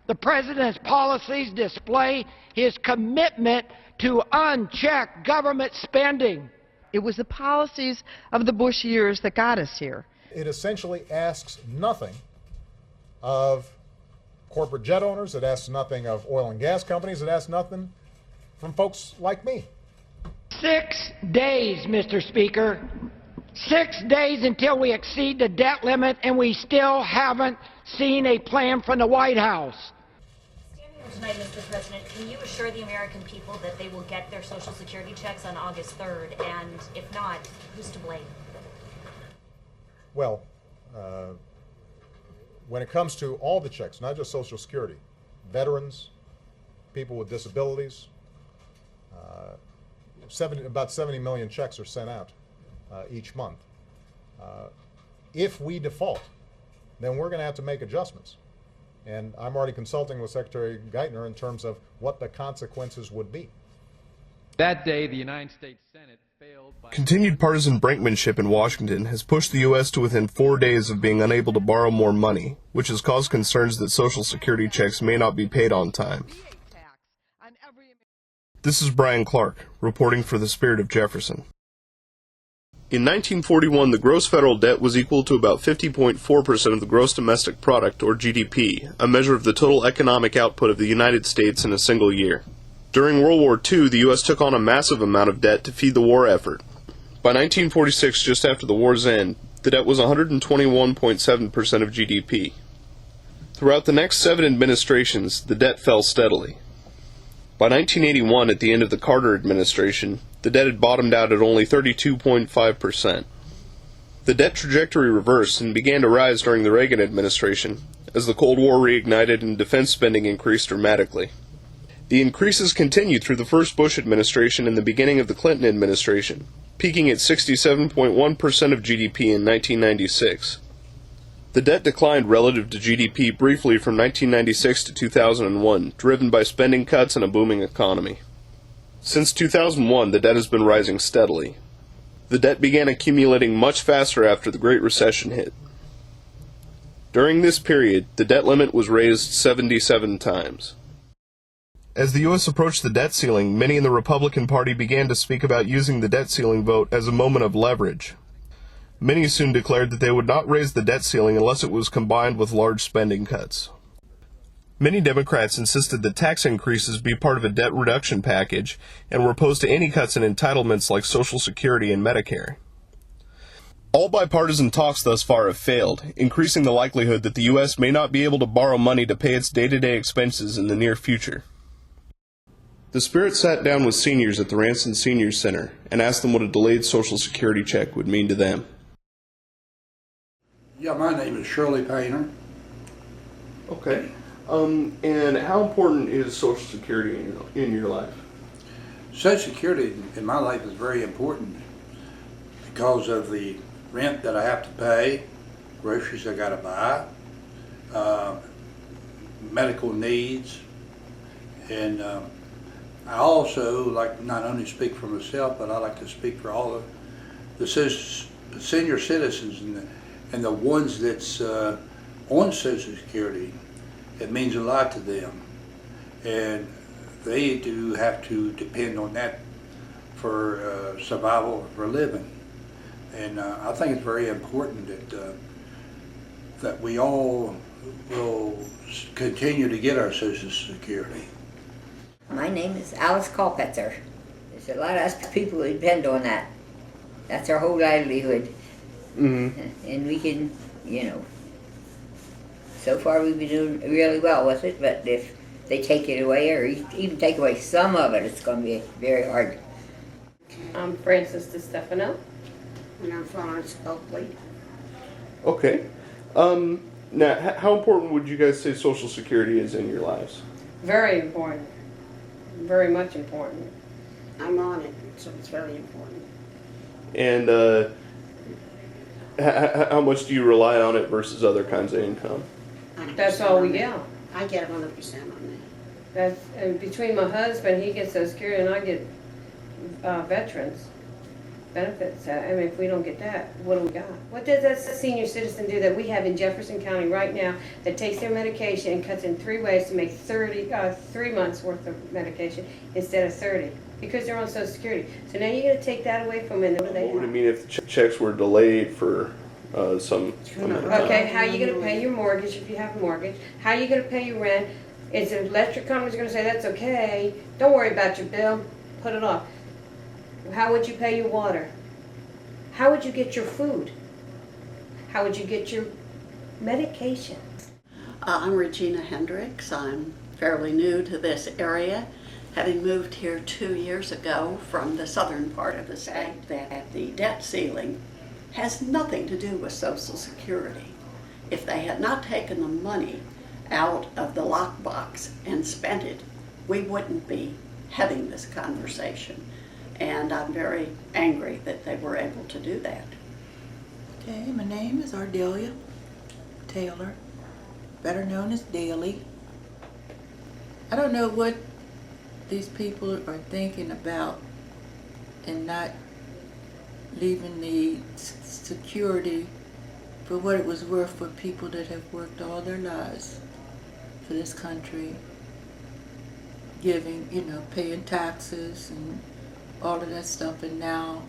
The President's policies display his commitment to unchecked government spending. It was the policies of the Bush years that got us here. It essentially asks nothing of corporate jet owners. It asks nothing of oil and gas companies. It asks nothing from folks like me. 6 days, Mr. Speaker. 6 days until we exceed the debt limit, and we still haven't seen a plan from the White House. Standing here tonight, Mr. President, can you assure the American people that they will get their Social Security checks on August 3rd? And if not, who's to blame? Well, when it comes to all the checks, not just Social Security, veterans, people with disabilities, about 70 million checks are sent out each month. If we default, then we're going to have to make adjustments. And I'm already consulting with Secretary Geithner in terms of what the consequences would be. That day, the United States Senate failed by... Continued partisan brinkmanship in Washington has pushed the U.S. to within 4 days of being unable to borrow more money, which has caused concerns that Social Security checks may not be paid on time. This is Brian Clark, reporting for the Spirit of Jefferson. In 1941, the gross federal debt was equal to about 50.4% of the gross domestic product, or GDP, a measure of the total economic output of the United States in a single year. During World War II, the U.S. took on a massive amount of debt to feed the war effort. By 1946, just after the war's end, the debt was 121.7% of GDP. Throughout the next 7 administrations, the debt fell steadily. By 1981, at the end of the Carter administration, the debt had bottomed out at only 32.5%. The debt trajectory reversed and began to rise during the Reagan administration, as the Cold War reignited and defense spending increased dramatically. The increases continued through the first Bush administration and the beginning of the Clinton administration, peaking at 67.1% of GDP in 1996. The debt declined relative to GDP briefly from 1996 to 2001, driven by spending cuts and a booming economy. Since 2001, the debt has been rising steadily. The debt began accumulating much faster after the Great Recession hit. During this period, the debt limit was raised 77 times. As the U.S. approached the debt ceiling, many in the Republican Party began to speak about using the debt ceiling vote as a moment of leverage. Many soon declared that they would not raise the debt ceiling unless it was combined with large spending cuts. Many Democrats insisted that tax increases be part of a debt reduction package and were opposed to any cuts in entitlements like Social Security and Medicare. All bipartisan talks thus far have failed, increasing the likelihood that the U.S. may not be able to borrow money to pay its day-to-day expenses in the near future. The Spirit sat down with seniors at the Ranson Senior Center and asked them what a delayed Social Security check would mean to them. Yeah, my name is Shirley Painter. Okay. And how important is Social Security in your life? Social Security in my life is very important because of the rent that I have to pay, groceries I got to buy, medical needs, and I also like not only speak for myself, but I like to speak for all of the senior citizens and the ones that's on Social Security. It means a lot to them, and they do have to depend on that for survival, for living. And I think it's very important that we all will continue to get our Social Security. My name is Alice Culpetzer. There's a lot of us people who depend on that. That's our whole livelihood. Mm-hmm. And we can, so far we've been doing really well with it, but if they take it away or even take away some of it, it's going to be very hard. I'm Frances DeStefano. And I'm Florence Oakley. Okay. Now, how important would you guys say Social Security is in your lives? Very important. Very much important. I'm on it, so it's very important. And how much do you rely on it versus other kinds of income? That's all we get. I get 100% on that. Between my husband, he gets Social Security, and I get veterans. benefits. I mean, if we don't get that, what do we got? What does that senior citizen do that we have in Jefferson County right now that takes their medication and cuts in 3 ways to make 3 months worth of medication instead of 30? Because they're on Social Security. So now you're going to take that away from them. What do they What would it have? mean if the checks were delayed for some amount of time? Okay, how are you going to pay your mortgage if you have a mortgage? How are you going to pay your rent? Is the electric company's going to say, that's okay, don't worry about your bill, put it off? How would you pay your water? How would you get your food? How would you get your medication? I'm Regina Hendricks. I'm fairly new to this area, having moved here 2 years ago from the southern part of the state. That the debt ceiling has nothing to do with Social Security. If they had not taken the money out of the lockbox and spent it, we wouldn't be having this conversation. And I'm very angry that they were able to do that. Okay, my name is Ardelia Taylor, better known as Daly. I don't know what these people are thinking about and not leaving the security for what it was worth for people that have worked all their lives for this country, giving, paying taxes and all of that stuff, and now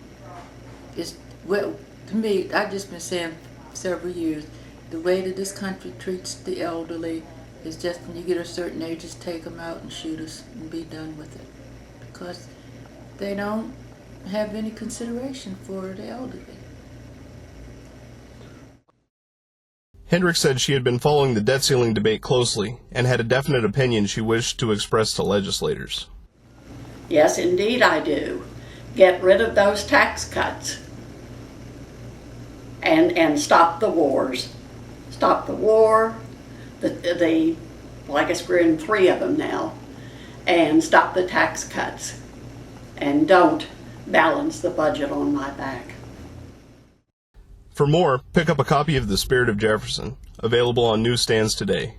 it's, well, to me, I've just been saying several years, the way that this country treats the elderly is just when you get a certain age, just take them out and shoot us and be done with it, because they don't have any consideration for the elderly. Hendricks said she had been following the debt ceiling debate closely and had a definite opinion she wished to express to legislators. Yes, indeed I do. Get rid of those tax cuts and stop the wars. Stop the war, well, I guess we're in 3 of them now, and stop the tax cuts. And don't balance the budget on my back. For more, pick up a copy of The Spirit of Jefferson, available on newsstands today.